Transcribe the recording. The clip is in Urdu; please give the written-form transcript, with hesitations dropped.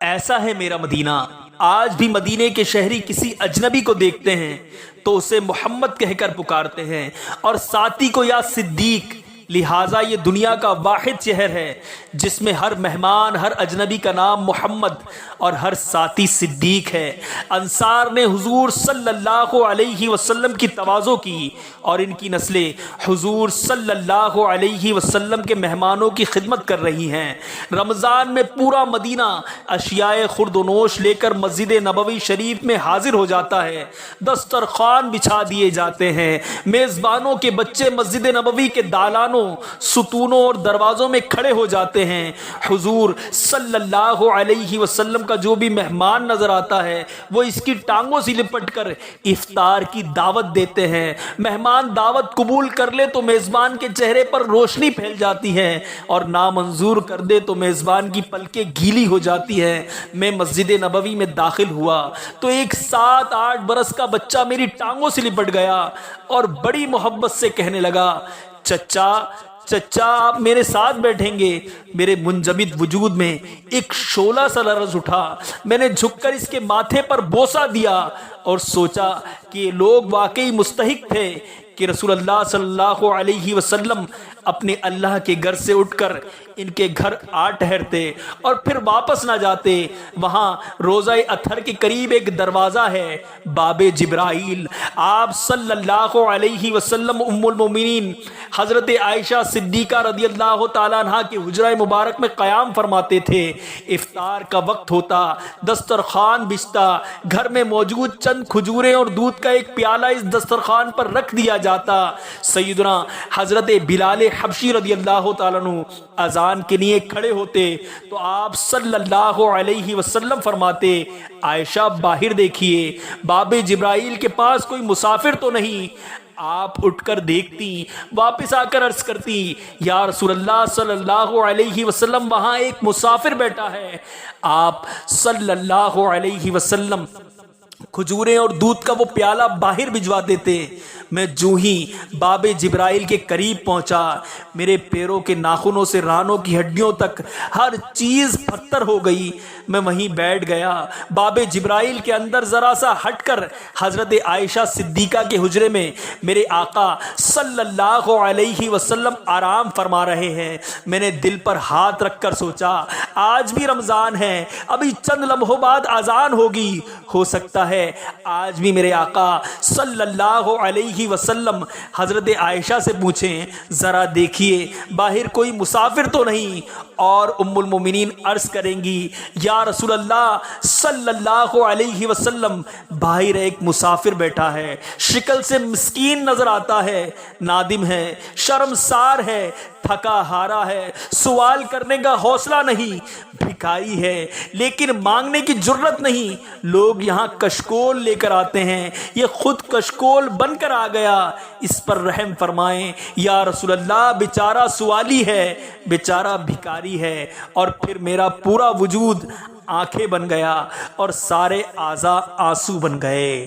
ایسا ہے میرا مدینہ، آج بھی مدینے کے شہری کسی اجنبی کو دیکھتے ہیں تو اسے محمد کہہ کر پکارتے ہیں اور ساتھی کو یا صدیق۔ لہٰذا یہ دنیا کا واحد شہر ہے جس میں ہر مہمان، ہر اجنبی کا نام محمد اور ہر ساتھی صدیق ہے۔ انصار نے حضور صلی اللہ علیہ وسلم کی تواضع کی اور ان کی نسلیں حضور صلی اللہ علیہ وسلم کے مہمانوں کی خدمت کر رہی ہیں۔ رمضان میں پورا مدینہ اشیاء خورد و نوش لے کر مسجد نبوی شریف میں حاضر ہو جاتا ہے۔ دسترخوان بچھا دیے جاتے ہیں، میزبانوں کے بچے مسجد نبوی کے دالانوں، ستونوں اور دروازوں میں کھڑے ہو جاتے ہیں۔ حضور صلی اللہ علیہ وسلم کا جو بھی مہمان نظر آتا ہے وہ اس کی ٹانگوں سے لپٹ کر افطار کی دعوت دیتے ہیں۔ مہمان دعوت قبول کر لے تو میزبان کے چہرے پر روشنی پھیل جاتی ہے اور نامنظور کر دے تو میزبان کی پلکیں گیلی ہو جاتی ہیں۔ میں مسجد نبوی میں داخل ہوا تو ایک 7-8 برس کا بچہ میری ٹانگوں سے لپٹ گیا اور بڑی محبت سے کہنے لگا، چچا آپ میرے ساتھ بیٹھیں گے؟ میرے منجمد وجود میں ایک شعلہ سا لرز اٹھا۔ میں نے جھک کر اس کے ماتھے پر بوسہ دیا اور سوچا کہ یہ لوگ واقعی مستحق تھے کہ رسول اللہ صلی اللہ علیہ وسلم اپنے اللہ کے گھر سے اٹھ کر ان کے گھر آ ٹھہرتے اور پھر واپس نہ جاتے۔ وہاں روضہ اطہر کے قریب ایک دروازہ ہے، باب جبرائیل۔ آپ صلی اللہ علیہ وسلم ام المومنین حضرت عائشہ صدیقہ رضی اللہ تعالیٰ عنہ کے حجرہ مبارک میں قیام فرماتے تھے۔ افطار کا وقت ہوتا، دسترخوان بچھتا، گھر میں موجود چند کھجوریں اور دودھ کا ایک پیالہ اس دسترخوان پر رکھ دیا جاتا۔ سیدنا حضرت بلال حبشی رضی اللہ تعالیٰ عنہ اذان کے لیے کھڑے ہوتے تو آپ صلی اللہ علیہ وسلم فرماتے، عائشہ باہر دیکھیے، باب جبرائیل کے پاس کوئی مسافر تو نہیں؟ آپ اٹھ کر دیکھتی، واپس آ کر عرض کرتی، یا رسول اللہ صلی اللہ علیہ وسلم وہاں ایک مسافر بیٹھا ہے۔ آپ صلی اللہ علیہ وسلم کھجوریں اور دودھ کا وہ پیالہ باہر بھجوا دیتے۔ میں جو ہی باب جبرائیل کے قریب پہنچا، میرے پیروں کے ناخنوں سے رانوں کی ہڈیوں تک ہر چیز پتھر ہو گئی۔ میں وہیں بیٹھ گیا۔ باب جبرائیل کے اندر ذرا سا ہٹ کر حضرت عائشہ صدیقہ کے حجرے میں میرے آقا صلی اللہ علیہ وسلم آرام فرما رہے ہیں۔ میں نے دل پر ہاتھ رکھ کر سوچا، آج بھی رمضان ہے، ابھی چند لمحوں بعد اذان ہوگی، ہو سکتا ہے آج بھی میرے آقا صلی اللہ علیہ وسلم حضرت عائشہ سے پوچھیں، ذرا دیکھیے باہر کوئی مسافر تو نہیں؟ اور ام المومنین عرض کریں گی، یا رسول اللہ صلی اللہ علیہ وسلم باہر ایک مسافر بیٹھا ہے، شکل سے مسکین نظر آتا ہے، نادم ہے، شرمسار ہے، تھکا ہارا ہے، سوال کرنے کا حوصلہ نہیں، بھکاری ہے لیکن مانگنے کی جرت نہیں۔ لوگ یہاں کشکول لے کر آتے ہیں، یہ خود کشکول بن کر آ گیا، اس پر رحم فرمائیں یا رسول اللہ، بیچارہ سوالی ہے، بیچارہ بھکاری ہے۔ اور پھر میرا پورا وجود آنکھیں بن گیا اور سارے اعضاء آنسو بن گئے۔